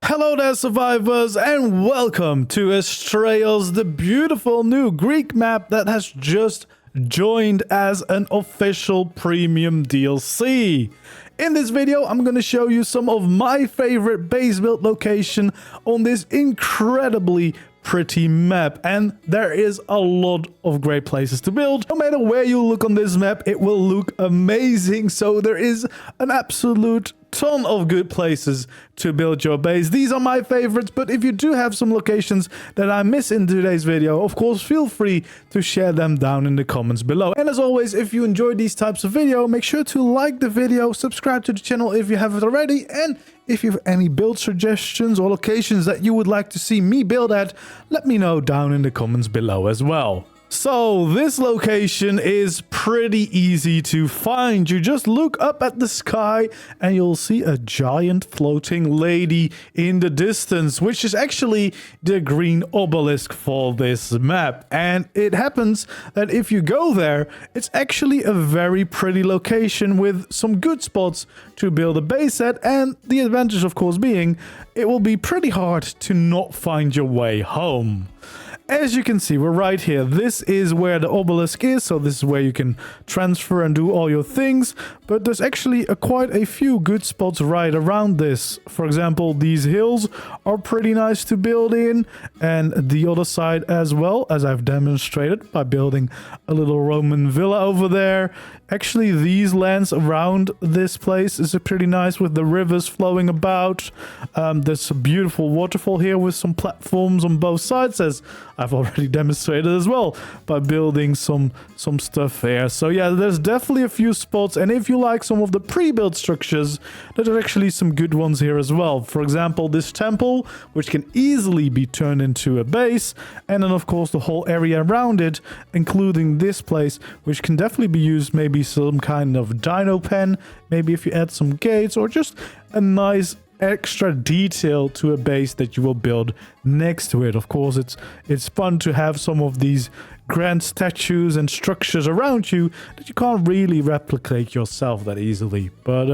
Hello there, survivors, and welcome to Astraeos, the beautiful new Greek map that has just joined as an official premium DLC. In this video, I'm going to show you some of my favorite base build location on this incredibly pretty map, and there is a lot of great places to build. No matter where you look on this map, it will look amazing. So there is an absolute ton of good places to build your base. These are my favorites, but if you do have some locations that I miss in today's video, of course feel free to share them down in the comments below. And as always, if you enjoy these types of video, make sure to like the video, subscribe to the channel if you haven't already, and if you have any build suggestions or locations that you would like to see me build at, let me know down in the comments below as well. So this location is pretty easy to find. You just look up at the sky and you'll see a giant floating lady in the distance, which is actually the green obelisk for this map. And it happens that if you go there, it's actually a very pretty location with some good spots to build a base at. And the advantage, of course, being it will be pretty hard to not find your way home. As you can see, we're right here. This is where the obelisk is, so this is where you can transfer and do all your things. But there's actually quite a few good spots right around this. For example, these hills are pretty nice to build in, and the other side as well, as I've demonstrated by building a little Roman villa over there. Actually, these lands around this place is pretty nice with the rivers flowing about. There's a beautiful waterfall here with some platforms on both sides, as I've already demonstrated as well by building some stuff here. So yeah, there's definitely a few spots, and if you like some of the pre-built structures, there are actually some good ones here as well. For example, this temple, which can easily be turned into a base, and then of course the whole area around it, including this place, which can definitely be used maybe some kind of dino pen, maybe if you add some gates, or just a nice extra detail to a base that you will build next to it. Of course, it's fun to have some of these grand statues and structures around you that you can't really replicate yourself that easily. But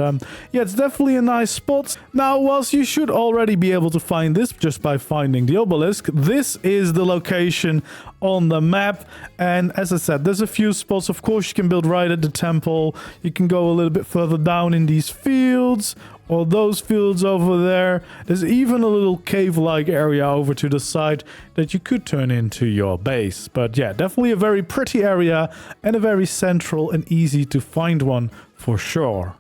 yeah, it's definitely a nice spot. Now, whilst you should already be able to find this just by finding the obelisk, this is the location on the map. And as I said, there's a few spots. Of course, you can build right at the temple. You can go a little bit further down in these fields, or those fields over there. There's even a little cave-like area over to the side that you could turn into your base. But yeah, definitely a very pretty area and a very central and easy to find one for sure.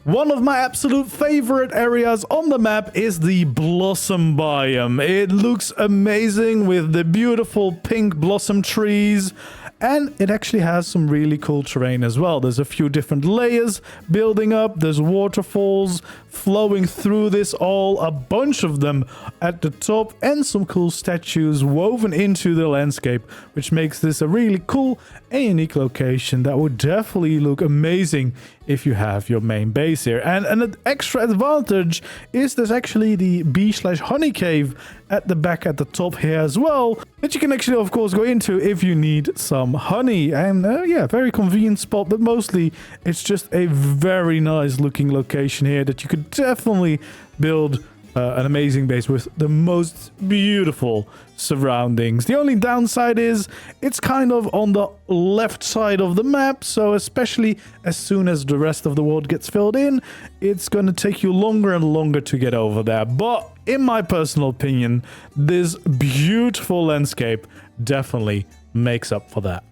One of my absolute favorite areas on the map is the Blossom Biome. It looks amazing with the beautiful pink blossom trees, and it actually has some really cool terrain as well. There's a few different layers building up. There's waterfalls flowing through this, all a bunch of them at the top, and some cool statues woven into the landscape, which makes this a really cool and unique location that would definitely look amazing if you have your main base here. And an extra advantage is there's actually the bee/honey cave at the back at the top here as well, that you can actually of course go into if you need some honey. And yeah, very convenient spot, but mostly it's just a very nice looking location here that you could definitely build an amazing base with the most beautiful surroundings. The only downside is it's kind of on the left side of the map, so especially as soon as the rest of the world gets filled in, it's going to take you longer and longer to get over there. But in my personal opinion, this beautiful landscape definitely makes up for that.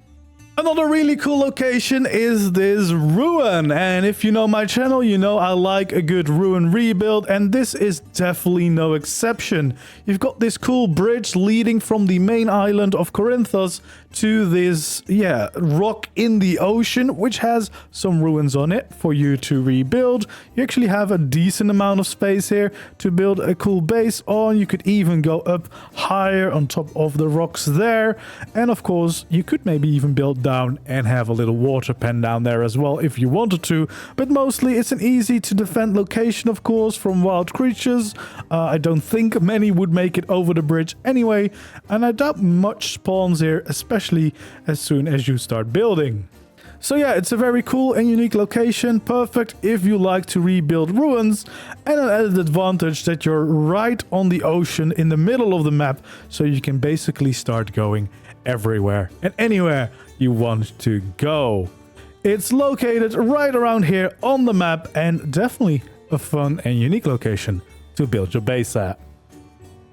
Another really cool location is this ruin, and if you know my channel, you know I like a good ruin rebuild, and this is definitely no exception. You've got this cool bridge leading from the main island of Corinthos to this, yeah, rock in the ocean, which has some ruins on it for you to rebuild. You actually have a decent amount of space here to build a cool base on. You could even go up higher on top of the rocks there, and of course you could maybe even build down and have a little water pen down there as well if you wanted to. But mostly it's an easy to defend location, of course, from wild creatures. I don't think many would make it over the bridge anyway, and I doubt much spawns here, especially as soon as you start building. So yeah, it's a very cool and unique location, perfect if you like to rebuild ruins, and an added advantage that you're right on the ocean in the middle of the map, so you can basically start going everywhere and anywhere you want to go. It's located right around here on the map, and definitely a fun and unique location to build your base at.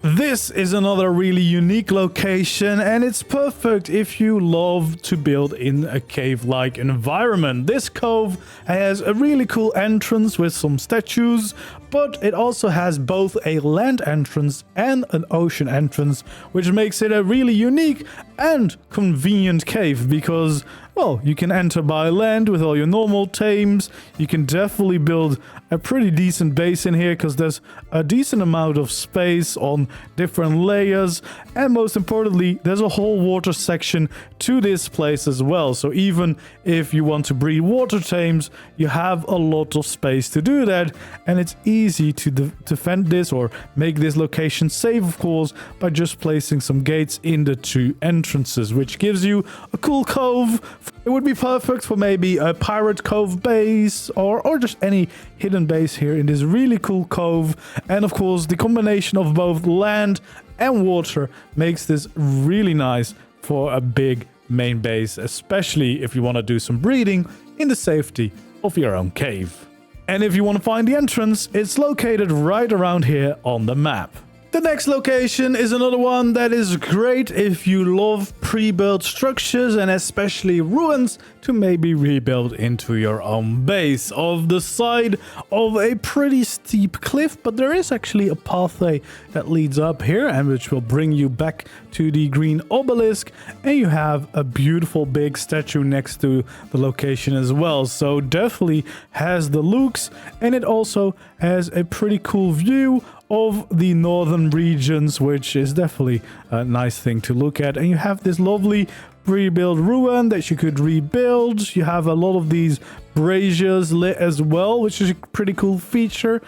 This is another really unique location, and it's perfect if you love to build in a cave-like environment. This cove has a really cool entrance with some statues, but it also has both a land entrance and an ocean entrance, which makes it a really unique and convenient cave because, well, you can enter by land with all your normal tames. You can definitely build a pretty decent base in here because there's a decent amount of space on different layers, and most importantly, there's a whole water section to this place as well. So even if you want to breed water tames, you have a lot of space to do that, and it's easy to defend this or make this location safe, of course, by just placing some gates in the two entrances, which gives you a cool cove. It would be perfect for maybe a pirate cove base or just any hidden base here in this really cool cove. And of course, the combination of both land and water makes this really nice for a big main base, especially if you want to do some breeding in the safety of your own cave. And if you want to find the entrance, it's located right around here on the map. The next location is another one that is great if you love pre-built structures and especially ruins to maybe rebuild into your own base. Off the side of a pretty steep cliff, but there is actually a pathway that leads up here and which will bring you back to the green obelisk, and you have a beautiful big statue next to the location as well. So definitely has the looks, and it also has a pretty cool view of the northern regions, which is definitely a nice thing to look at. And you have this lovely pre-built ruin that you could rebuild. You have a lot of these braziers lit as well, which is a pretty cool feature.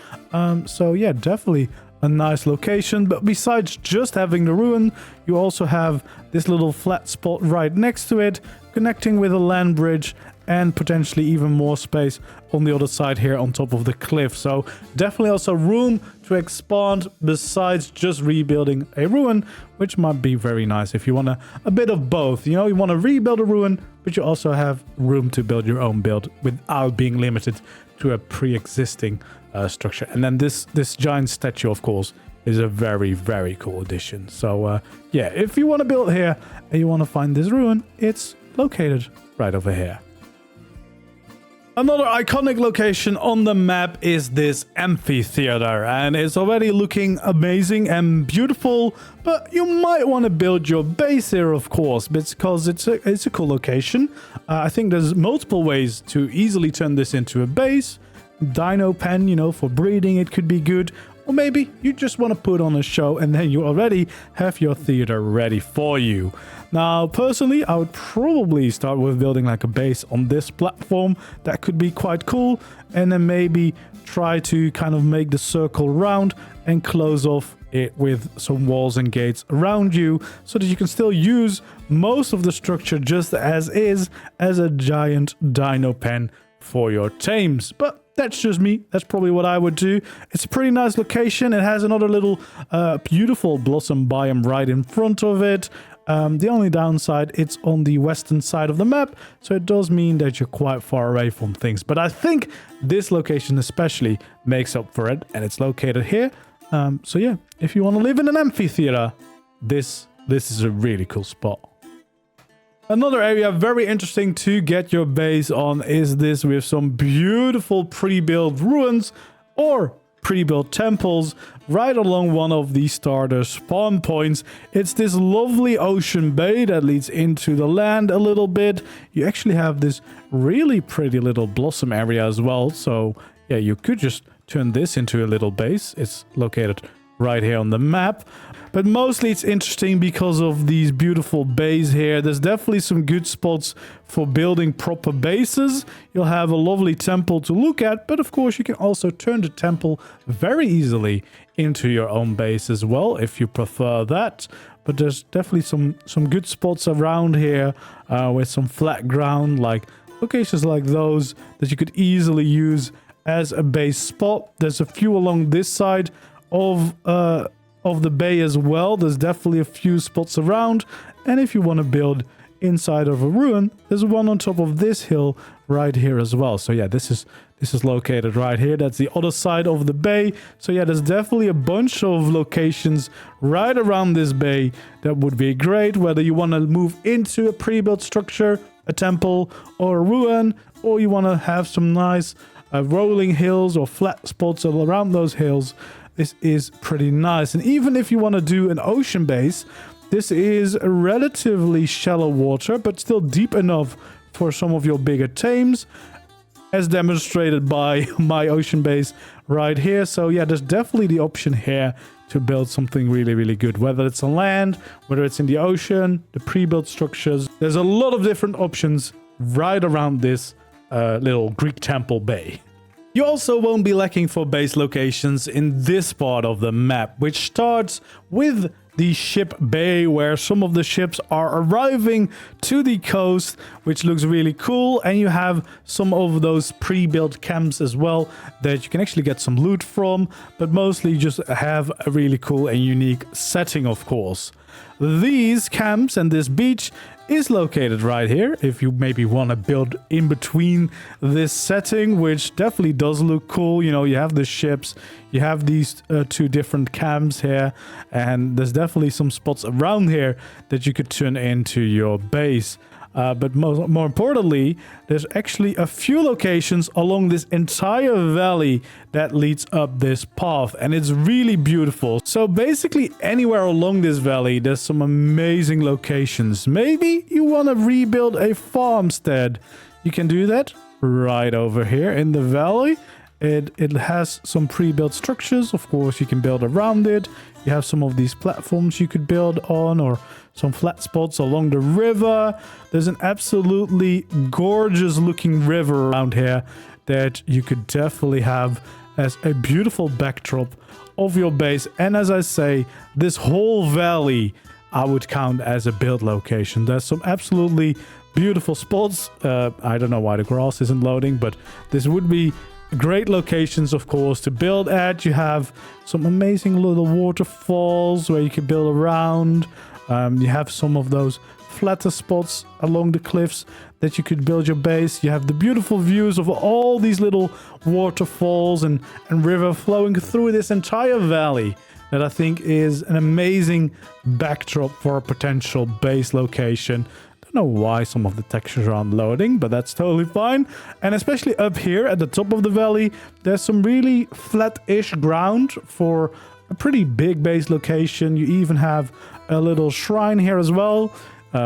So yeah, definitely a nice location. But besides just having the ruin, you also have this little flat spot right next to it, connecting with a land bridge, and potentially even more space on the other side here on top of the cliff. So definitely also room to expand besides just rebuilding a ruin, which might be very nice if you want a bit of both. You know, you want to rebuild a ruin, but you also have room to build your own build without being limited to a pre-existing structure. And then this giant statue, of course, is a very, very cool addition. So yeah, if you want to build here and you want to find this ruin, it's located right over here. Another iconic location on the map is this amphitheater, and it's already looking amazing and beautiful, but you might want to build your base here, of course, because it's a cool location. I think there's multiple ways to easily turn this into a base. Dino pen, you know, for breeding, it could be good. Or maybe you just want to put on a show and then you already have your theater ready for you. Now, personally, I would probably start with building like a base on this platform. That could be quite cool. And then maybe try to kind of make the circle round and close off it with some walls and gates around you so that you can still use most of the structure just as is as a giant dino pen for your tames. But that's just me. That's probably what I would do. It's a pretty nice location. It has another little beautiful blossom biome right in front of it. The only downside, it's on the western side of the map, so it does mean that you're quite far away from things. But I think this location especially makes up for it, and it's located here. So yeah, if you want to live in an amphitheater, this is a really cool spot. Another area very interesting to get your base on is this, with some beautiful pre-built ruins or pre-built temples right along one of the starter spawn points. It's this lovely ocean bay that leads into the land a little bit. You actually have this really pretty little blossom area as well. So yeah, you could just turn this into a little base. It's located right here on the map. But mostly it's interesting because of these beautiful bays here. There's definitely some good spots for building proper bases. You'll have a lovely temple to look at, but of course you can also turn the temple very easily into your own base as well if you prefer that. But there's definitely some good spots around here with some flat ground like locations like those that you could easily use as a base spot. There's a few along this side of the bay as well. There's definitely a few spots around, and if you want to build inside of a ruin, there's one on top of this hill right here as well. So yeah, this is located right here. That's the other side of the bay. So yeah, there's definitely a bunch of locations right around this bay that would be great, whether you want to move into a pre-built structure, a temple or a ruin, or you want to have some nice rolling hills or flat spots all around those hills. This is pretty nice. And even if you want to do an ocean base, this is a relatively shallow water, but still deep enough for some of your bigger tames, as demonstrated by my ocean base right here. So yeah, there's definitely the option here to build something really, really good, whether it's on land, whether it's in the ocean, the pre-built structures. There's a lot of different options right around this little Greek temple bay. You also won't be lacking for base locations in this part of the map, which starts with the ship bay, where some of the ships are arriving to the coast, which looks really cool. And you have some of those pre-built camps as well that you can actually get some loot from, but mostly just have a really cool and unique setting, of course. These camps and this beach is located right here if you maybe want to build in between this setting, which definitely does look cool. You know, you have the ships, you have these two different camps here, and there's definitely some spots around here that you could turn into your base. But more importantly, there's actually a few locations along this entire valley that leads up this path, and it's really beautiful. So basically anywhere along this valley, there's some amazing locations. Maybe you want to rebuild a farmstead. You can do that right over here in the valley. It has some pre-built structures. Of course, you can build around it. You have some of these platforms you could build on, or some flat spots along the river. There's an absolutely gorgeous looking river around here that you could definitely have as a beautiful backdrop of your base. And as I say, this whole valley I would count as a build location. There's some absolutely beautiful spots. I don't know why the grass isn't loading, but this would be great locations, of course, to build at. You have some amazing little waterfalls where you can build around. You have some of those flatter spots along the cliffs that you could build your base. You have the beautiful views of all these little waterfalls and river flowing through this entire valley that I think is an amazing backdrop for a potential base location. Don't know why some of the textures aren't loading, but that's totally fine. And especially up here at the top of the valley, there's some really flat-ish ground for a pretty big base location. You even have a little shrine here as well,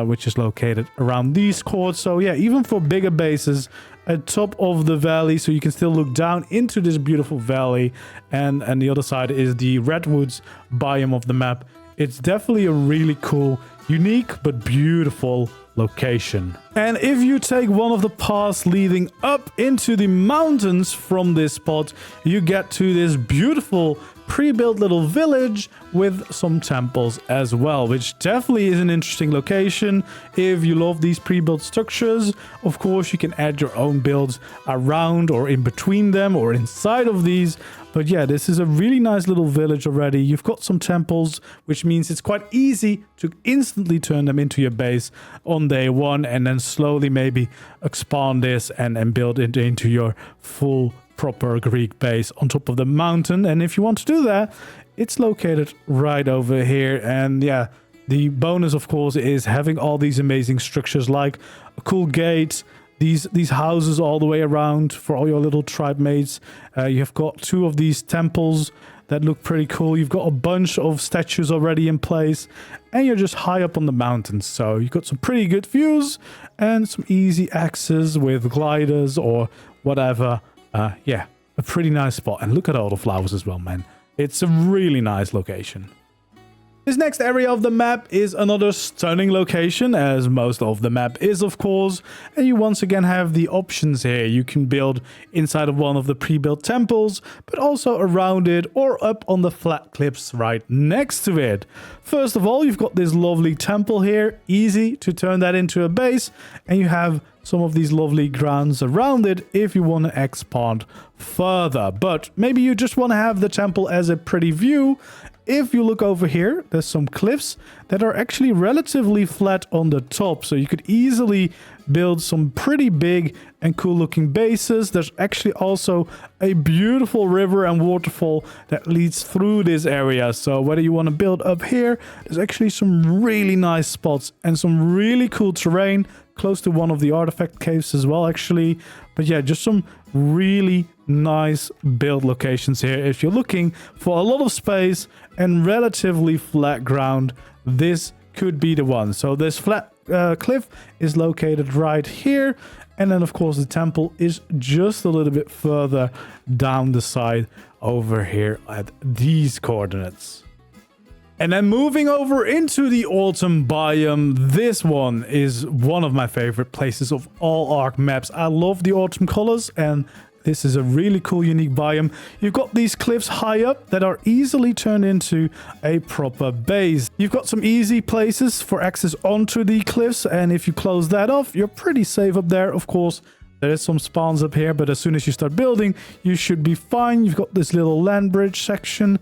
which is located around these courts. So yeah, even for bigger bases at top of the valley, so you can still look down into this beautiful valley. And the other side is the redwoods biome of the map. It's definitely a really cool, unique, but beautiful location. And if you take one of the paths leading up into the mountains from this spot, you get to this beautiful pre-built little village with some temples as well, which definitely is an interesting location. If you love these pre-built structures, of course you can add your own builds around or in between them or inside of these. But yeah, this is a really nice little village already. You've got some temples, which means it's quite easy to instantly turn them into your base on day one, and then slowly maybe expand this and build it into your full proper Greek base on top of the mountain. And if you want to do that, it's located right over here. And yeah, the bonus, of course, is having all these amazing structures like a cool gate, these houses all the way around for all your little tribe mates. You have got two of these temples that look pretty cool. You've got a bunch of statues already in place, and you're just high up on the mountains. So you've got some pretty good views and some easy access with gliders or whatever. Yeah, a pretty nice spot. And look at all the flowers as well, man. It's a really nice location. This next area of the map is another stunning location, as most of the map is, of course, and you once again have the options here. You can build inside of one of the pre-built temples, but also around it or up on the flat cliffs right next to it. First of all, you've got this lovely temple here, easy to turn that into a base, and you have some of these lovely grounds around it if you want to expand further. But maybe you just want to have the temple as a pretty view. If you look over here, there's some cliffs that are actually relatively flat on the top. So you could easily build some pretty big and cool looking bases. There's actually also a beautiful river and waterfall that leads through this area. So whether you want to build up here, there's actually some really nice spots and some really cool terrain close to one of the artifact caves as well, actually. But yeah, just some really nice build locations here. If you're looking for a lot of space and relatively flat ground, this could be the one. So this flat cliff is located right here, and then of course the temple is just a little bit further down the side over here at these coordinates. And then moving over into the Autumn Biome, this one is one of my favorite places of all ARK maps. I love the autumn colors, and this is a really cool, unique biome. You've got these cliffs high up that are easily turned into a proper base. You've got some easy places for access onto the cliffs, and if you close that off, you're pretty safe up there. Of course, there is some spawns up here, but as soon as you start building, you should be fine. You've got this little land bridge section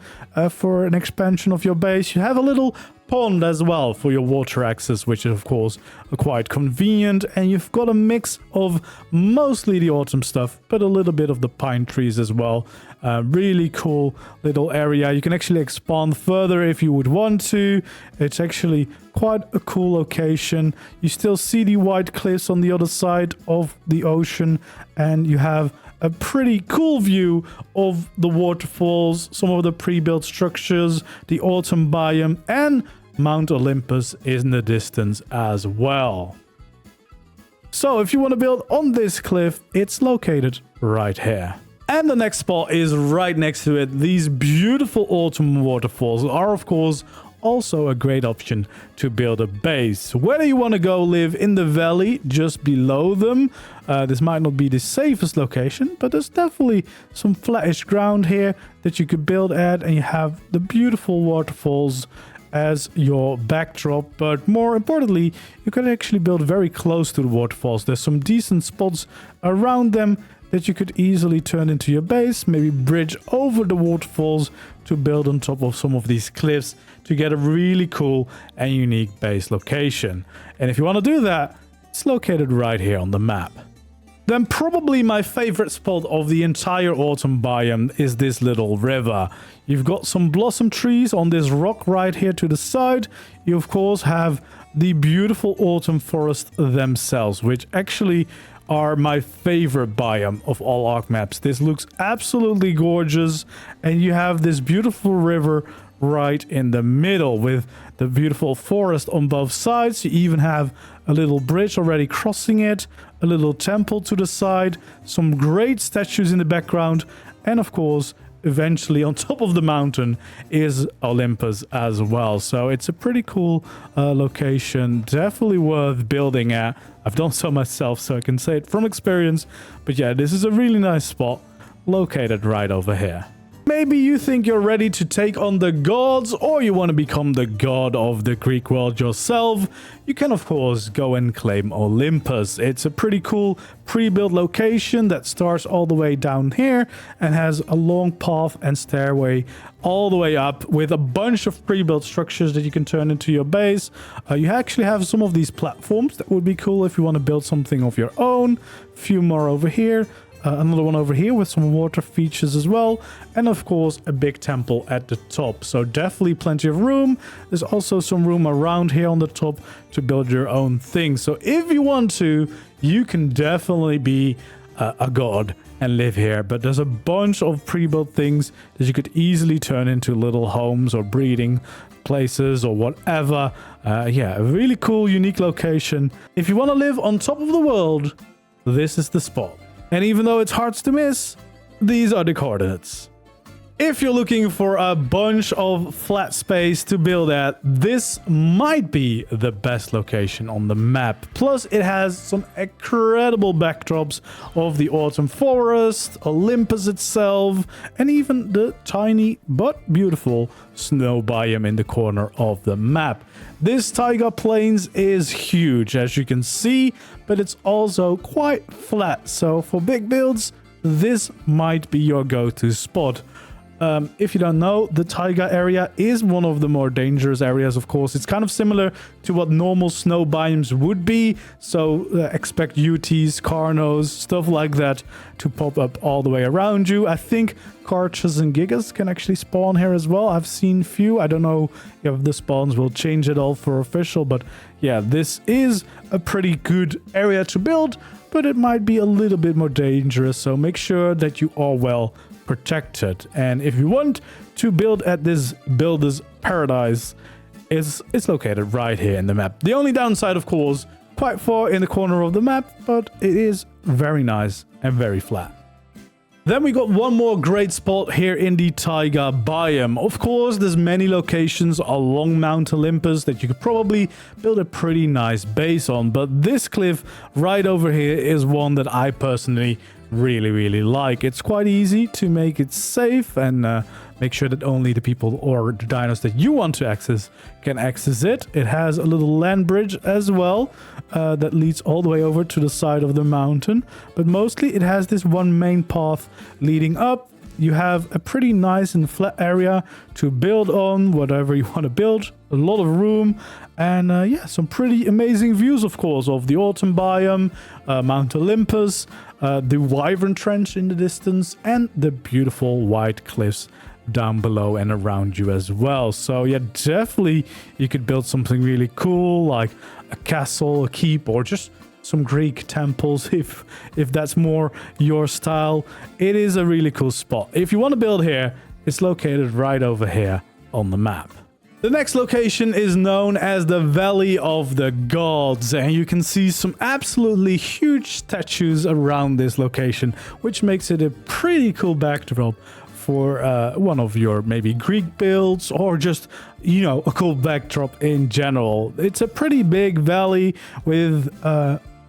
for an expansion of your base. You have a little pond as well for your water access, which is of course quite convenient. And you've got a mix of mostly the autumn stuff, but a little bit of the pine trees as well. Really cool little area. You can actually expand further if you would want to. It's actually quite a cool location. You still see the white cliffs on the other side of the ocean, and you have a pretty cool view of the waterfalls, some of the pre-built structures, the autumn biome, and Mount Olympus is in the distance as well. So if you want to build on this cliff, it's located right here. And the next spot is right next to it. These beautiful autumn waterfalls are, of course, also a great option to build a base. Whether you want to go live in the valley just below them, this might not be the safest location, but there's definitely some flattish ground here that you could build at, and you have the beautiful waterfalls as your backdrop. But more importantly, you can actually build very close to the waterfalls. There's some decent spots around them that you could easily turn into your base, maybe bridge over the waterfalls to build on top of some of these cliffs to get a really cool and unique base location. And if you want to do that, it's located right here on the map. Then probably my favorite spot of the entire autumn biome is this little river. You've got some blossom trees on this rock right here to the side. You of course have the beautiful autumn forest themselves, which actually are my favorite biome of all ARK maps. This looks absolutely gorgeous, and you have this beautiful river right in the middle with the beautiful forest on both sides. You even have a little bridge already crossing it, a little temple to the side, some great statues in the background, and of course, eventually on top of the mountain is Olympus as well. So it's a pretty cool location, definitely worth building at. I've done so myself, so I can say it from experience. But yeah, this is a really nice spot located right over here. Maybe you think you're ready to take on the gods, or you want to become the god of the Greek world yourself. You can of course go and claim Olympus. It's a pretty cool pre-built location that starts all the way down here and has a long path and stairway all the way up with a bunch of pre-built structures that you can turn into your base. You actually have some of these platforms that would be cool if you want to build something of your own. A few more over here. Another one over here with some water features as well, and of course a big temple at the top. So definitely plenty of room. There's also some room around here on the top to build your own thing. So if you want to, you can definitely be a god and live here. But there's a bunch of pre-built things that you could easily turn into little homes or breeding places or whatever. Yeah, a really cool, unique location. If you want to live on top of the world, this is the spot. And even though it's hard to miss, these are the coordinates. If you're looking for a bunch of flat space to build at, this might be the best location on the map. Plus, it has some incredible backdrops of the autumn forest, Olympus itself, and even the tiny but beautiful snow biome in the corner of the map. This Taiga Plains is huge, as you can see, but it's also quite flat. So for big builds, this might be your go-to spot. If you don't know, the Taiga area is one of the more dangerous areas, of course. It's kind of similar to what normal snow biomes would be. So expect UTs, Carnos, stuff like that to pop up all the way around you. I think Karchas and Gigas can actually spawn here as well. I've seen few. I don't know if the spawns will change at all for official. But yeah, this is a pretty good area to build, but it might be a little bit more dangerous. So make sure that you are well protected. And if you want to build at this builder's paradise, it's located right here in the map. The only downside, of course, quite far in the corner of the map, but it is very nice and very flat. Then we got one more great spot here in the Taiga biome. Of course, there's many locations along Mount Olympus that you could probably build a pretty nice base on, but this cliff right over here is one that I personally really like. It's quite easy to make it safe and make sure that only the people or the dinos that you want to access can access it. It has a little land bridge as well that leads all the way over to the side of the mountain, but mostly it has this one main path leading up. You have a pretty nice and flat area to build on whatever you want to build, a lot of room, and yeah, some pretty amazing views, of course, of the autumn biome, Mount Olympus, the Wyvern Trench in the distance, and the beautiful white cliffs down below and around you as well. So yeah, definitely you could build something really cool like a castle, a keep, or just some Greek temples if that's more your style. It is a really cool spot. If you want to build here, it's located right over here on the map. The next location is known as the Valley of the Gods, and you can see some absolutely huge statues around this location, which makes it a pretty cool backdrop for one of your maybe Greek builds, or just, you know, a cool backdrop in general. It's a pretty big valley with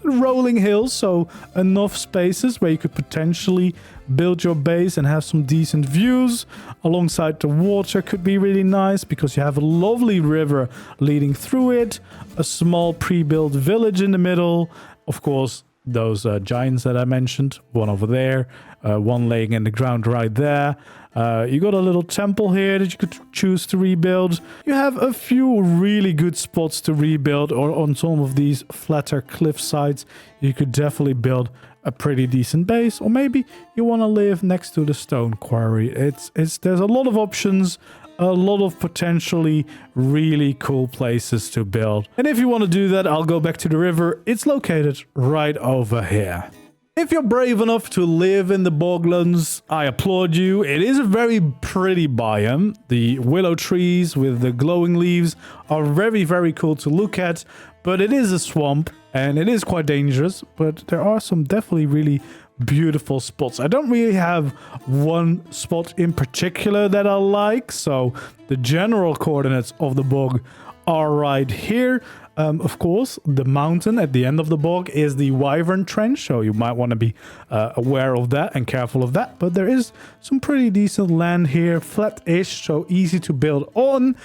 rolling hills, so enough spaces where you could potentially build your base and have some decent views. Alongside the water could be really nice because you have a lovely river leading through it, a small pre-built village in the middle, of course those giants that I mentioned, one over there, one laying in the ground right there. You got a little temple here that you could choose to rebuild. You have a few really good spots to rebuild, or on some of these flatter cliff sides you could definitely build a pretty decent base, or maybe you want to live next to the stone quarry. There's a lot of options, a lot of potentially really cool places to build. And if you want to do that, I'll go back to the river. It's located right over here. If you're brave enough to live in the boglands, I applaud you. It is a very pretty biome. The willow trees with the glowing leaves are very cool to look at, but it is a swamp and it is quite dangerous, but there are some definitely really beautiful spots. I don't really have one spot in particular that I like, so the general coordinates of the bog are right here. Of course, the mountain at the end of the bog is the Wyvern Trench, so you might want to be aware of that and careful of that. But there is some pretty decent land here, flat-ish, so easy to build on.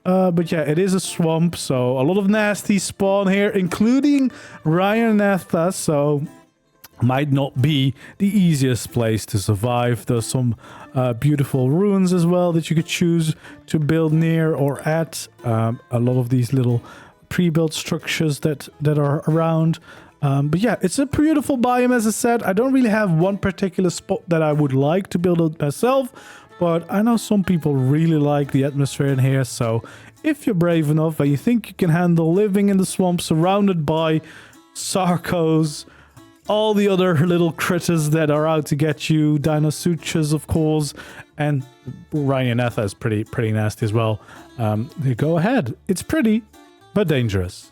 But yeah, it is a swamp, so a lot of nasty spawn here, including Ryanetha, so might not be the easiest place to survive. There's some beautiful ruins as well that you could choose to build near or at. A lot of these little pre-built structures that are around. But yeah, it's a beautiful biome, as I said. I don't really have one particular spot that I would like to build it myself, but I know some people really like the atmosphere in here. So if you're brave enough and you think you can handle living in the swamp surrounded by sarcos, all the other little critters that are out to get you, Dinosuchus, of course, and Ryanetha is pretty nasty as well. Go ahead. It's pretty, but dangerous.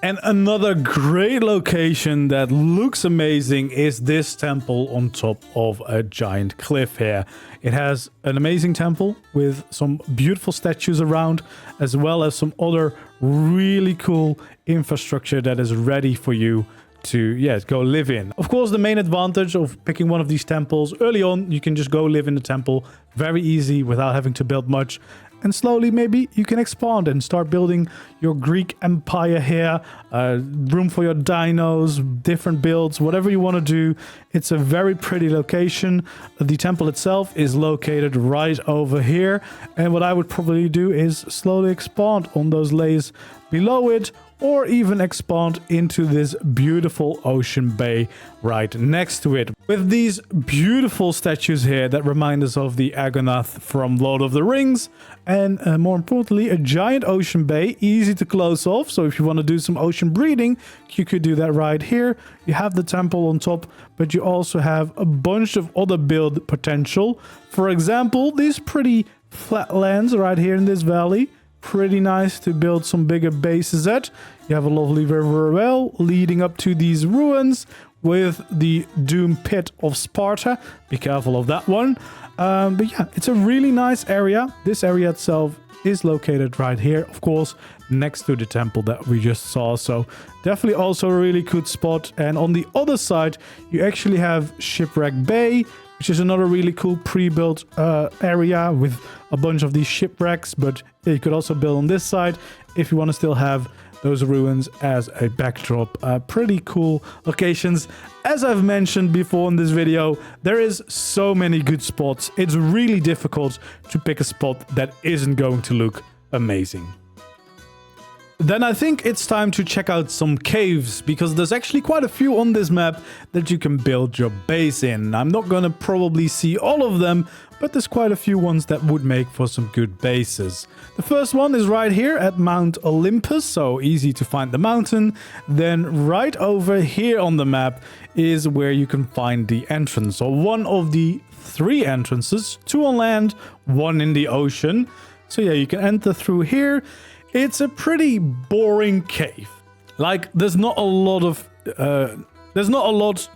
And another great location that looks amazing is this temple on top of a giant cliff here. It has an amazing temple with some beautiful statues around, as well as some other really cool infrastructure that is ready for you to go live in. Of course, the main advantage of picking one of these temples early on, you can just go live in the temple very easy without having to build much. And slowly, maybe you can expand and start building your Greek empire here. Room for your dinos, different builds, whatever you want to do. It's a very pretty location. The temple itself is located right over here. And what I would probably do is slowly expand on those layers below it, or even expand into this beautiful ocean bay right next to it. With these beautiful statues here that remind us of the Agonath from Lord of the Rings, and more importantly, a giant ocean bay, easy to close off. So if you want to do some ocean breeding, you could do that right here. You have the temple on top, but you also have a bunch of other build potential. For example, these pretty flatlands right here in this valley. Pretty nice to build some bigger bases at. You have a lovely river well leading up to these ruins with the Doom Pit of Sparta. Be careful of that one. But yeah, it's a really nice area. This area itself is located right here, of course, next to the temple that we just saw. So definitely also a really good spot. And on the other side, you actually have Shipwreck Bay, which is another really cool pre-built area with a bunch of these shipwrecks. But you could also build on this side if you want to still have those ruins as a backdrop. Pretty cool locations. As I've mentioned before in this video, there is so many good spots. It's really difficult to pick a spot that isn't going to look amazing. Then I think it's time to check out some caves, because there's actually quite a few on this map that you can build your base in. I'm not gonna probably see all of them, but there's quite a few ones that would make for some good bases. The first one is right here at Mount Olympus, so easy to find the mountain. Then right over here on the map is where you can find the entrance, or one of the 3 entrances, 2 on land, 1 in the ocean. So yeah, you can enter through here. It's a pretty boring cave. Like, there's not a lot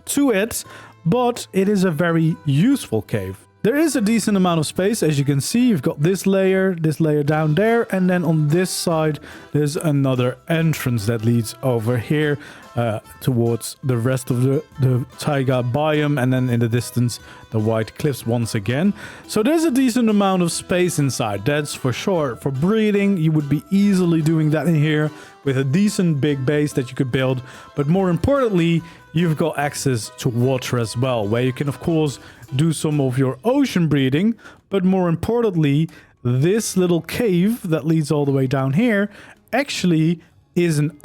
to it, but it is a very useful cave. There is a decent amount of space. As you can see, you've got this layer down there, and then on this side there's another entrance that leads over here towards the rest of the Taiga biome, and then in the distance the white cliffs once again. So there's a decent amount of space inside, that's for sure. For breeding, you would be easily doing that in here with a decent big base that you could build. But more importantly, you've got access to water as well, where you can of course do some of your ocean breeding. But more importantly, this little cave that leads all the way down here actually is an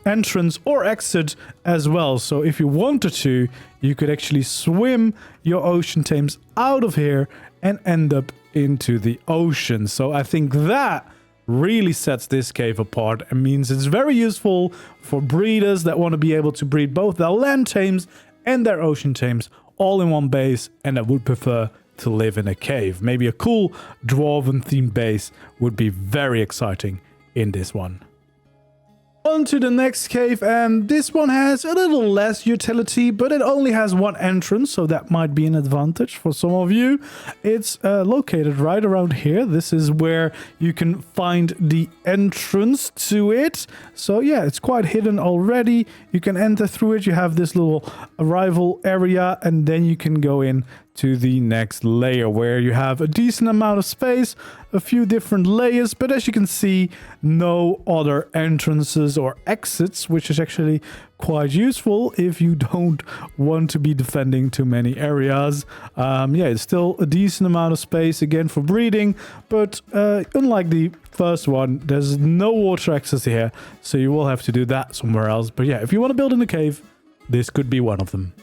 entrance or exit as well. So if you wanted to, you could actually swim your ocean tames out of here and end up into the ocean. So I think that really sets this cave apart and means it's very useful for breeders that want to be able to breed both their land tames and their ocean tames all in one base, and that would prefer to live in a cave. Maybe a cool dwarven themed base would be very exciting in this one. On to the next cave, and this one has a little less utility, but it only has 1 entrance, so that might be an advantage for some of you. It's located right around here. This is where you can find the entrance to it. So yeah, it's quite hidden already. You can enter through it. You have this little arrival area, and then you can go in to the next layer where you have a decent amount of space, a few different layers, but as you can see, no other entrances or exits, which is actually quite useful if you don't want to be defending too many areas. Yeah, it's still a decent amount of space again for breeding, but unlike the first one, there's no water access here, so you will have to do that somewhere else. But yeah, if you want to build in a cave, this could be one of them.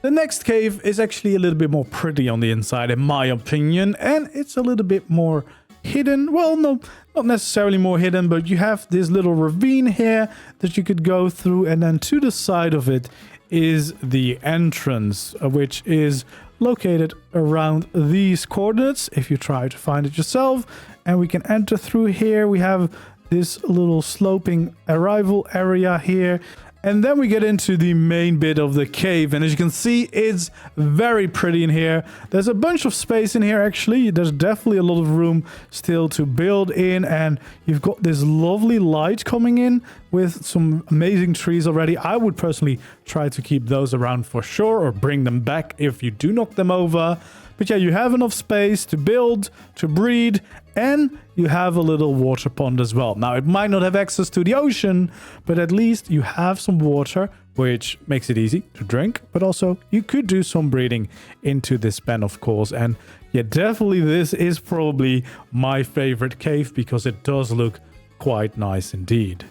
The next cave is actually a little bit more pretty on the inside, in my opinion, and it's a little bit more hidden. Well, no, not necessarily more hidden, but you have this little ravine here that you could go through, and then to the side of it is the entrance, which is located around these coordinates if you try to find it yourself. And we can enter through here. We have this little sloping arrival area here. And then we get into the main bit of the cave. And as you can see, it's very pretty in here. There's a bunch of space in here, actually. There's definitely a lot of room still to build in. And you've got this lovely light coming in with some amazing trees already. I would personally try to keep those around for sure, or bring them back if you do knock them over. But yeah, you have enough space to build, to breed, and you have a little water pond as well. Now, it might not have access to the ocean, but at least you have some water, which makes it easy to drink. But also, you could do some breeding into this pen, of course. And yeah, definitely this is probably my favorite cave because it does look quite nice indeed.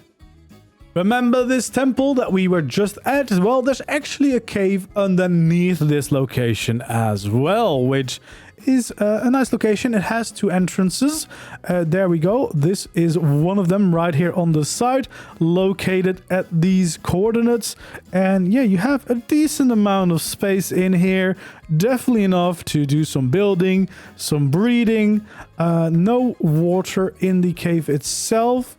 Remember this temple that we were just at? Well, there's actually a cave underneath this location as well, which is a nice location. It has 2 entrances. There we go. This is one of them right here on the side, located at these coordinates. And yeah, you have a decent amount of space in here. Definitely enough to do some building, some breeding. No water in the cave itself.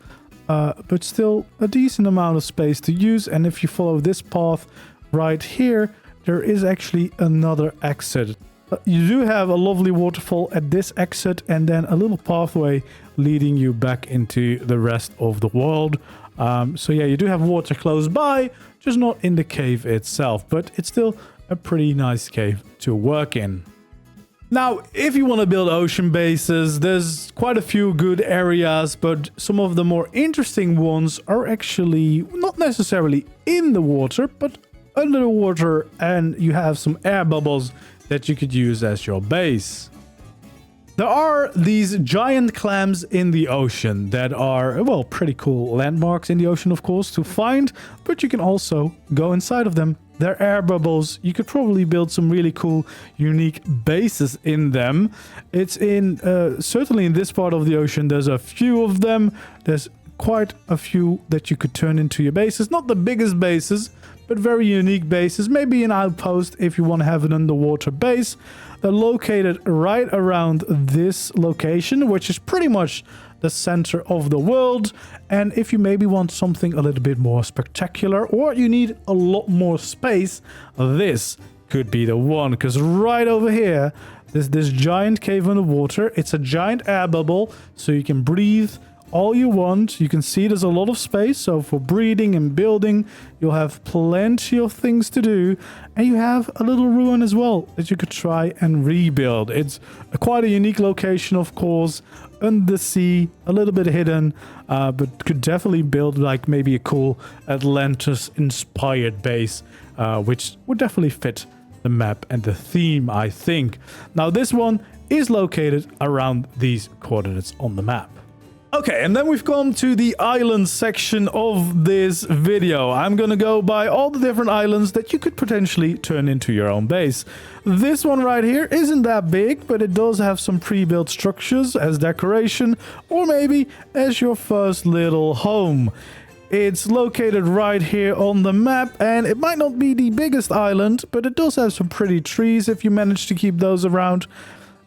But still a decent amount of space to use. And if you follow this path right here, there is actually another exit. You do have a lovely waterfall at this exit, and then a little pathway leading you back into the rest of the world. So yeah, you do have water close by, just not in the cave itself, but it's still a pretty nice cave to work in. Now, if you want to build ocean bases, there's quite a few good areas, but some of the more interesting ones are actually not necessarily in the water, but under the water, and you have some air bubbles that you could use as your base. There are these giant clams in the ocean that are, well, pretty cool landmarks in the ocean, of course, to find, but you can also go inside of them. They're air bubbles. You could probably build some really cool, unique bases in them. It's in, certainly in this part of the ocean, there's a few of them. There's quite a few that you could turn into your bases. Not the biggest bases, but very unique bases. Maybe an outpost if you want to have an underwater base. They're located right around this location, which is pretty much the center of the world. And if you maybe want something a little bit more spectacular, or you need a lot more space, this could be the one. Because right over here, there's this giant cave underwater. It's a giant air bubble, so you can breathe all you want. You can see there's a lot of space, so for breeding and building you'll have plenty of things to do, and you have a little ruin as well that you could try and rebuild. It's quite a unique location, of course, under the sea, a little bit hidden, but could definitely build like maybe a cool Atlantis inspired base, which would definitely fit the map and the theme, I think. Now this one is located around these coordinates on the map. Okay, and then we've come to the island section of this video. I'm gonna go by all the different islands that you could potentially turn into your own base. This one right here isn't that big, but it does have some pre-built structures as decoration, or maybe as your first little home. It's located right here on the map, and it might not be the biggest island, but it does have some pretty trees if you manage to keep those around.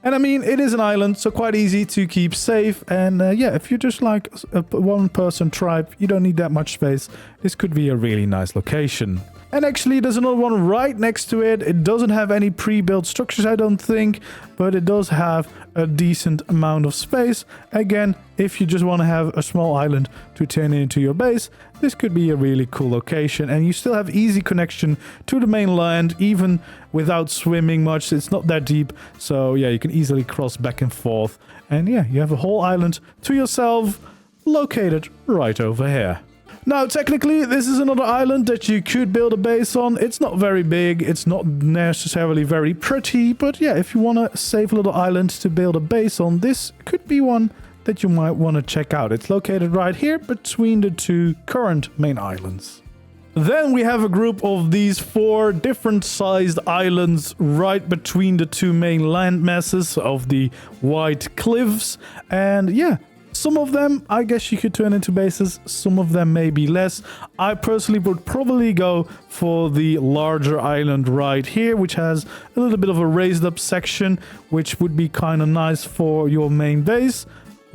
And I mean, it is an island, so quite easy to keep safe. And yeah, if you're just like a one-person tribe, you don't need that much space. This could be a really nice location. And actually, there's another one right next to it. It doesn't have any pre-built structures, I don't think, but it does have a decent amount of space. Again, if you just want to have a small island to turn into your base, this could be a really cool location. And you still have easy connection to the mainland, even without swimming much. It's not that deep, so yeah, you can easily cross back and forth. And yeah, you have a whole island to yourself, located right over here. Now, technically, this is another island that you could build a base on. It's not very big. It's not necessarily very pretty. But yeah, if you want a safe little island to build a base on, this could be one that you might want to check out. It's located right here between the 2 current main islands. Then we have a group of these 4 different sized islands right between the 2 main land masses of the white cliffs. And yeah, some of them, I guess you could turn into bases. Some of them may be less. I personally would probably go for the larger island right here, which has a little bit of a raised up section, which would be kind of nice for your main base.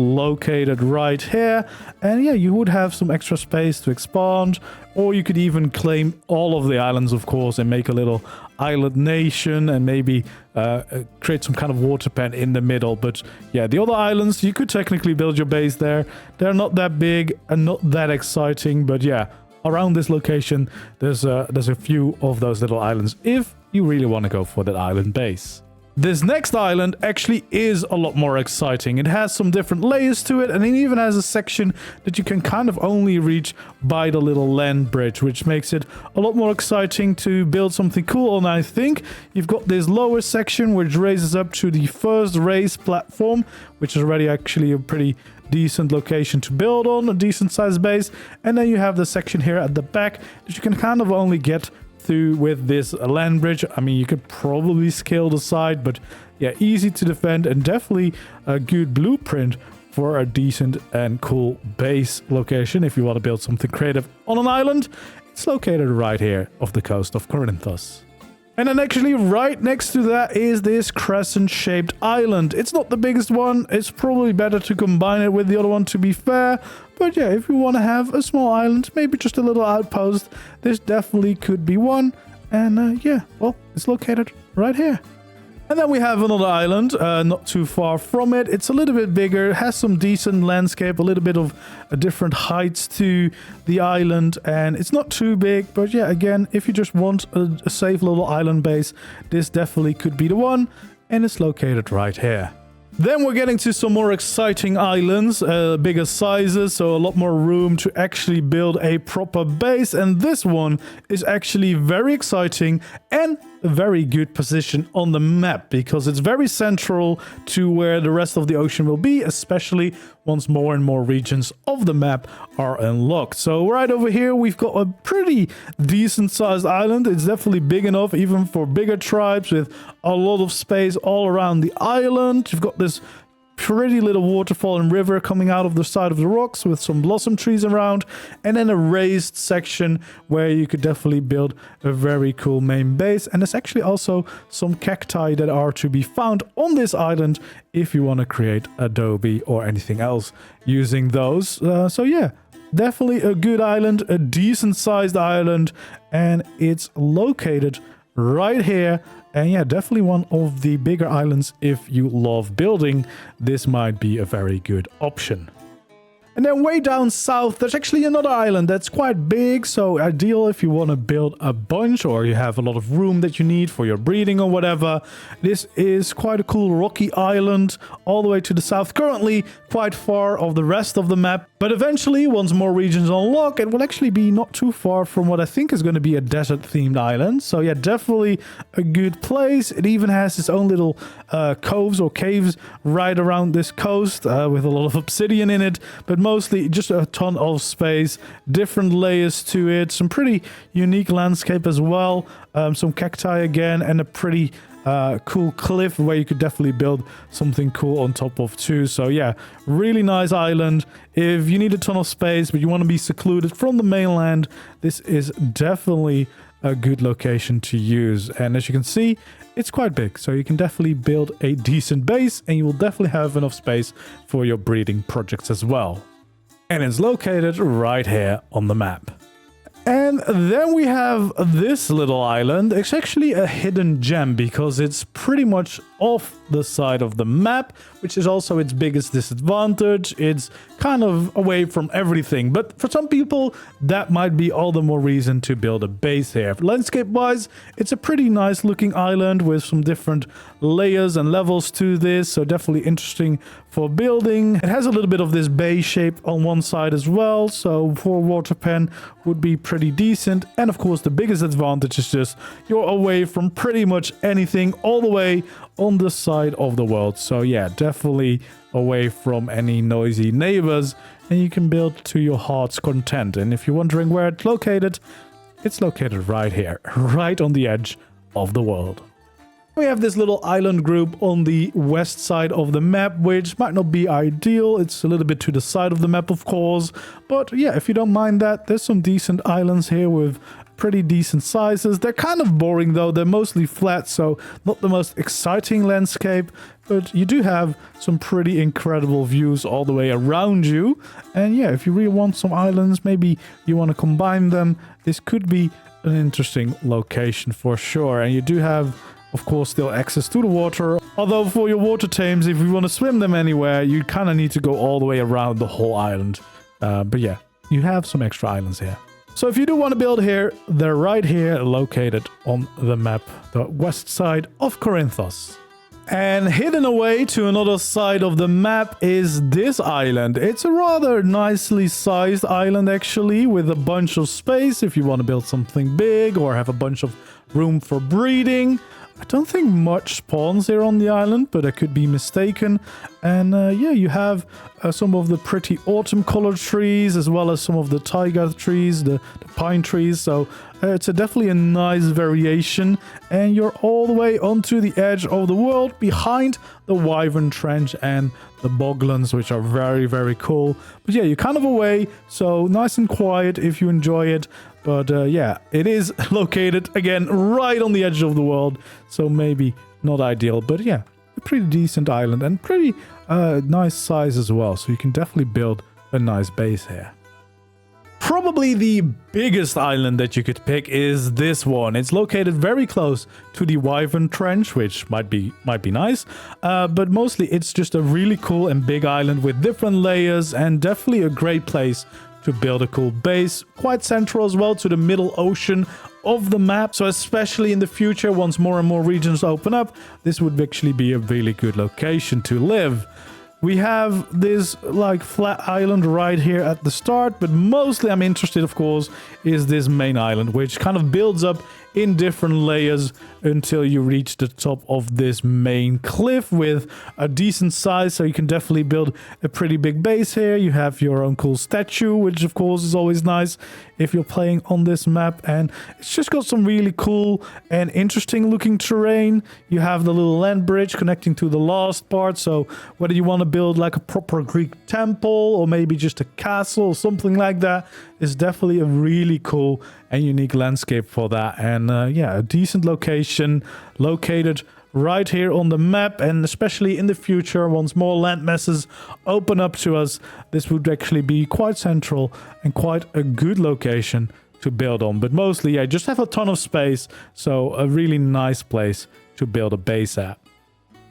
located right here. And yeah, you would have some extra space to expand, or you could even claim all of the islands, of course, and make a little island nation and maybe create some kind of water pen in the middle. But yeah, the other islands, you could technically build your base there. They're not that big and not that exciting, but yeah, around this location, there's a few of those little islands if you really want to go for that island base. This next island actually is a lot more exciting. It has some different layers to it, and it even has a section that you can kind of only reach by the little land bridge, which makes it a lot more exciting to build something cool on. I think you've got this lower section which raises up to the first race platform, which is already actually a pretty decent location to build on, a decent sized base. And then you have the section here at the back that you can kind of only get through with this land bridge. I mean, you could probably scale the side, but yeah, easy to defend and definitely a good blueprint for a decent and cool base location if you want to build something creative on an island. It's located right here off the coast of Corinthos. And then actually right next to that is this crescent-shaped island. It's not the biggest one. It's probably better to combine it with the other one, to be fair. But yeah, if you want to have a small island, maybe just a little outpost, this definitely could be one. And yeah, well, it's located right here. And then we have another island, not too far from it. It's a little bit bigger, has some decent landscape, a little bit of different heights to the island, and it's not too big. But yeah, again, if you just want a safe little island base, this definitely could be the one, and it's located right here. Then we're getting to some more exciting islands, bigger sizes, so a lot more room to actually build a proper base. And this one is actually very exciting and a very good position on the map because it's very central to where the rest of the ocean will be, especially once more and more regions of the map are unlocked. So right over here, we've got a pretty decent sized island. It's definitely big enough even for bigger tribes with a lot of space all around the island. You've got this pretty little waterfall and river coming out of the side of the rocks with some blossom trees around, and then a raised section where you could definitely build a very cool main base. And there's actually also some cacti that are to be found on this island if you want to create adobe or anything else using those. So yeah, definitely a good island, a decent sized island, and it's located right here. And yeah, definitely one of the bigger islands. If you love building, this might be a very good option. And then way down south, there's actually another island that's quite big, so ideal if you want to build a bunch or you have a lot of room that you need for your breeding or whatever. This is quite a cool rocky island all the way to the south, currently quite far of the rest of the map. But eventually, once more regions unlock, it will actually be not too far from what I think is going to be a desert-themed island. So yeah, definitely a good place. It even has its own little coves or caves right around this coast with a lot of obsidian in it. But mostly just a ton of space, different layers to it, some pretty unique landscape as well, some cacti again, and a pretty cool cliff where you could definitely build something cool on top of too. So yeah, really nice island. If you need a ton of space but you want to be secluded from the mainland, this is definitely a good location to use. And as you can see, it's quite big, so you can definitely build a decent base and you will definitely have enough space for your breeding projects as well. And it's located right here on the map. And then we have this little island. It's actually a hidden gem because it's pretty much off the side of the map, which is also its biggest disadvantage. It's kind of away from everything, but for some people that might be all the more reason to build a base here. Landscape wise, it's a pretty nice looking island with some different layers and levels to this, so definitely interesting for building. It has a little bit of this bay shape on one side as well, so for water pen would be pretty decent. And of course the biggest advantage is just you're away from pretty much anything, all the way on the side of the world. So yeah, definitely away from any noisy neighbors, and you can build to your heart's content. And if you're wondering where it's located right here, right on the edge of the world. We have this little island group on the west side of the map, which might not be ideal. It's a little bit to the side of the map, of course. But yeah, if you don't mind that, there's some decent islands here with pretty decent sizes. They're kind of boring though. They're mostly flat, so not the most exciting landscape. but you do have some pretty incredible views all the way around you. And yeah, if you really want some islands, maybe you want to combine them, this could be an interesting location for sure. And you do have, of course, still access to the water. Although for your water tames, if you want to swim them anywhere, you kind of need to go all the way around the whole island. But yeah, you have some extra islands here. So if you do want to build here, they're right here located on the map, the west side of Corinthos. And hidden away to another side of the map is this island. It's a rather nicely sized island actually, with a bunch of space if you want to build something big or have a bunch of room for breeding. I don't think much spawns here on the island, but I could be mistaken. And yeah, you have some of the pretty autumn colored trees, as well as some of the taiga trees, the pine trees. So it's definitely a nice variation. And you're all the way onto the edge of the world, behind the Wyvern Trench and the Boglands, which are very, very cool. But yeah, you're kind of away, so nice and quiet if you enjoy it. But yeah, it is located, again, right on the edge of the world. So maybe not ideal, but yeah, a pretty decent island and pretty nice size as well. So you can definitely build a nice base here. Probably the biggest island that you could pick is this one. It's located very close to the Wyvern Trench, which might be nice. But mostly it's just a really cool and big island with different layers, and definitely a great place to build a cool base. Quite central as well to the middle ocean of the map. So especially in the future, once more and more regions open up, this would actually be a really good location to live. We have this like flat island right here at the start, but mostly I'm interested, of course, is this main island, which kind of builds up in different layers until you reach the top of this main cliff with a decent size. So you can definitely build a pretty big base here. You have your own cool statue, which of course is always nice if you're playing on this map. And it's just got some really cool and interesting looking terrain. You have the little land bridge connecting to the last part. So whether you want to build like a proper Greek temple or maybe just a castle or something like that, is definitely a really cool and unique landscape for that. And yeah, a decent location located right here on the map. And especially in the future, once more land masses open up to us, this would actually be quite central and quite a good location to build on. But mostly, I just have a ton of space, so a really nice place to build a base at.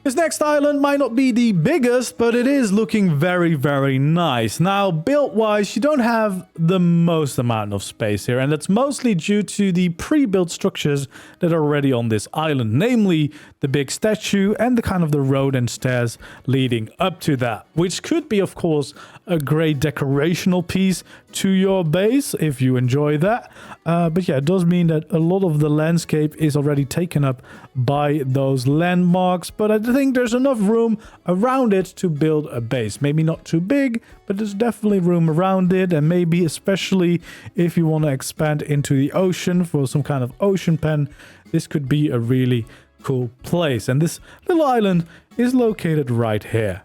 This next island might not be the biggest, but it is looking very, very nice. Now, build-wise, you don't have the most amount of space here, and that's mostly due to the pre-built structures that are already on this island, namely the big statue and the kind of the road and stairs leading up to that, which could be, of course, a great decorational piece to your base if you enjoy that. But yeah, it does mean that a lot of the landscape is already taken up by those landmarks, but I think there's enough room around it to build a base. Maybe not too big, but there's definitely room around it, and maybe especially if you want to expand into the ocean for some kind of ocean pen, this could be a really cool place. And this little island is located right here.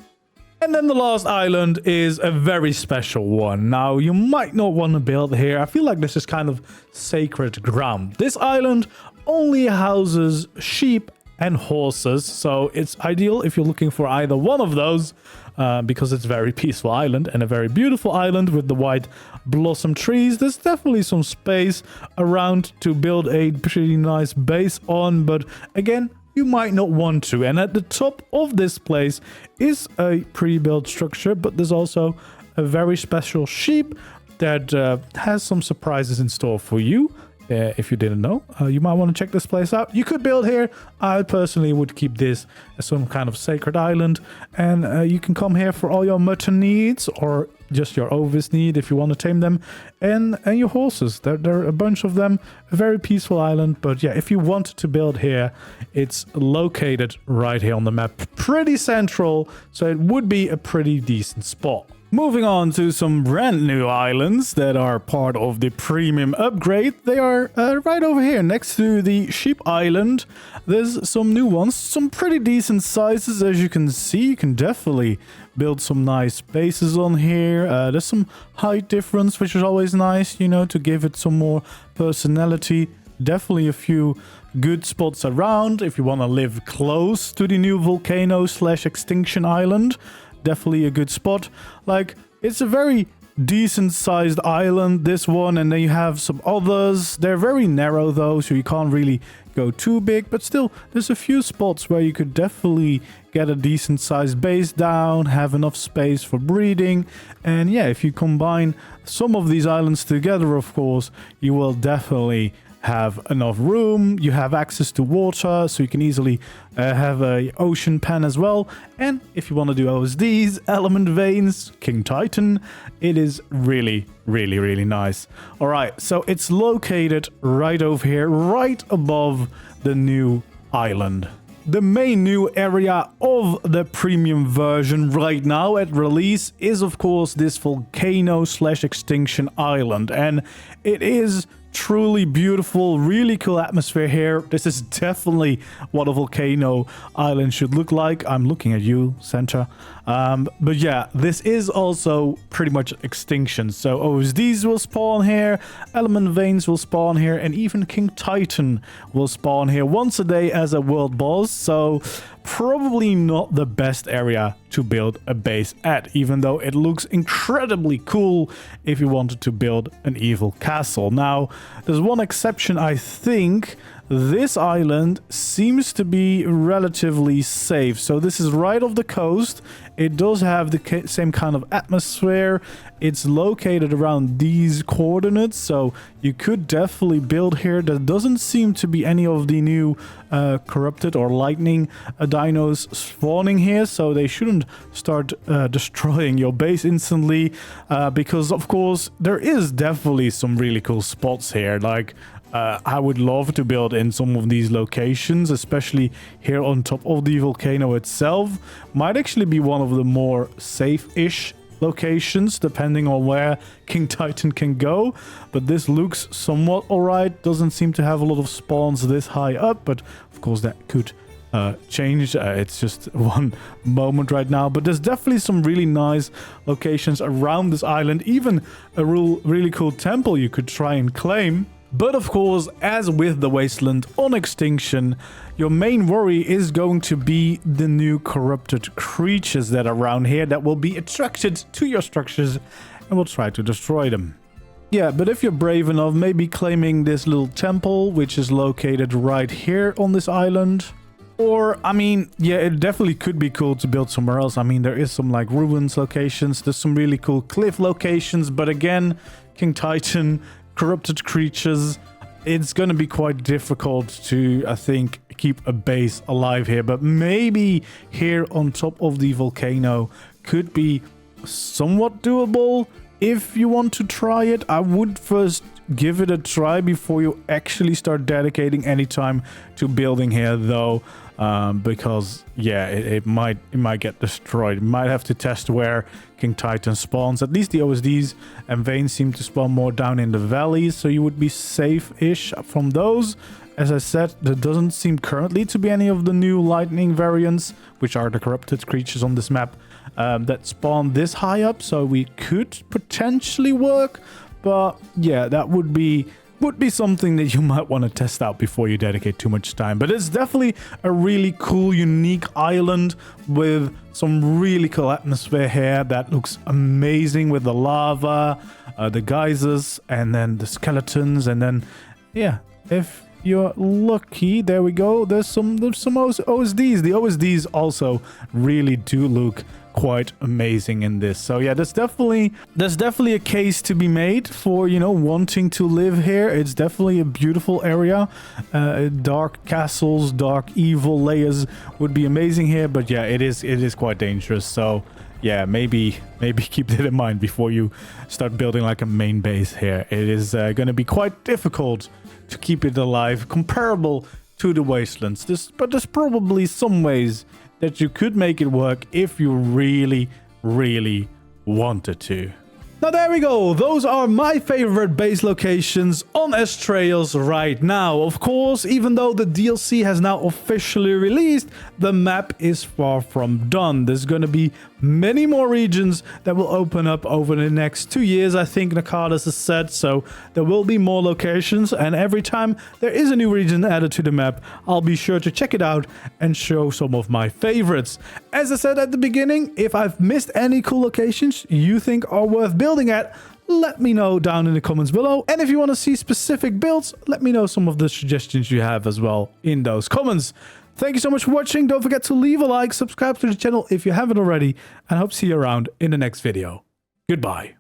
And then the last island is a very special one. Now, you might not want to build here. I feel like this is kind of sacred ground. This island only houses sheep and horses, so it's ideal if you're looking for either one of those, because it's a very peaceful island and a very beautiful island with the white blossom trees. There's definitely some space around to build a pretty nice base on, but again, you might not want to. And at the top of this place is a pre-built structure, but there's also a very special sheep that has some surprises in store for you. If you didn't know, you might want to check this place out. You could build here. I personally would keep this as some kind of sacred island, and you can come here for all your mutton needs or just your ovis need if you want to tame them, and your horses. There are a bunch of them. A very peaceful island, but yeah, if you want to build here, it's located right here on the map, pretty central, so it would be a pretty decent spot. Moving on to some brand new islands that are part of the premium upgrade. They are right over here next to the sheep island. There's some new ones, some pretty decent sizes, as you can see. You can definitely build some nice bases on here. There's some height difference, which is always nice, you know, to give it some more personality. definitely a few good spots around if you want to live close to the new Vulcano / Extinction Island. Definitely a good spot. Like, it's a very decent sized island, this one, and then you have some others. They're very narrow though, so you can't really go too big, but still there's a few spots where you could definitely get a decent sized base down, have enough space for breeding. And yeah, if you combine some of these islands together, of course, you will definitely have enough room. You have access to water, so you can easily have a ocean pen as well. And if you want to do OSDs, element veins, King Titan, it is really, really, really nice. All right, so it's located right over here, right above the new island. The main new area of the premium version right now at release is, of course, this Vulcano / Extinction Island, and it is truly beautiful, really cool atmosphere here. This is definitely what a volcano island should look like. I'm looking at you, Center. But yeah, this is also pretty much Extinction. So OSDs will spawn here, element veins will spawn here, and even King Titan will spawn here once a day as a world boss. So probably not the best area to build a base at, even though it looks incredibly cool if you wanted to build an evil castle. Now, there's one exception. I think this island seems to be relatively safe. So this is right off the coast. It does have the same kind of atmosphere. It's located around these coordinates, so you could definitely build here. There doesn't seem to be any of the new corrupted or lightning dinos spawning here, so they shouldn't start destroying your base instantly, because of course there is definitely some really cool spots here. Like, I would love to build in some of these locations, especially here on top of the volcano itself. Might actually be one of the more safe-ish locations, depending on where King Titan can go. But this looks somewhat alright. Doesn't seem to have a lot of spawns this high up, but of course that could change. It's just one moment right now, but there's definitely some really nice locations around this island. Even a really cool temple you could try and claim. But of course, as with the Wasteland on Extinction, your main worry is going to be the new corrupted creatures that are around here that will be attracted to your structures and will try to destroy them. Yeah, but if you're brave enough, maybe claiming this little temple, which is located right here on this island. Or, I mean, yeah, it definitely could be cool to build somewhere else. I mean, there is some like ruins locations, there's some really cool cliff locations, but again, King Titan, corrupted creatures, it's going to be quite difficult to, I think, keep a base alive here. But maybe here on top of the volcano could be somewhat doable if you want to try it. I would first give it a try before you actually start dedicating any time to building here, though, because yeah, it might get destroyed. You might have to test where King Titan spawns. At least the OSDs and veins seem to spawn more down in the valleys, so you would be safe-ish from those. As I said, there doesn't seem currently to be any of the new lightning variants, which are the corrupted creatures on this map, that spawn this high up, so we could potentially work. But yeah, that would be something that you might want to test out before you dedicate too much time. But it's definitely a really cool, unique island with some really cool atmosphere here that looks amazing with the lava, the geysers, and then the skeletons. And then, yeah, if you're lucky, there we go. There's some OSDs. The OSDs also really do look quite amazing in this. So yeah, there's definitely a case to be made for, you know, wanting to live here. It's definitely a beautiful area. Dark castles, dark evil layers would be amazing here, but yeah, it is quite dangerous. So yeah, maybe keep that in mind before you start building like a main base here. It is going to be quite difficult to keep it alive, comparable to the Wastelands. But there's probably some ways that you could make it work if you really, really wanted to. Now there we go, those are my favorite base locations on Astraeos right now. Of course, even though the DLC has now officially released, the map is far from done. There's going to be many more regions that will open up over the next 2 years, I think Nakadis has said, so there will be more locations, and every time there is a new region added to the map, I'll be sure to check it out and show some of my favorites. As I said at the beginning, if I've missed any cool locations you think are worth building at, let me know down in the comments below. And if you want to see specific builds, let me know some of the suggestions you have as well in those comments. Thank you so much for watching. Don't forget to leave a like, subscribe to the channel if you haven't already, and I hope to see you around in the next video. Goodbye.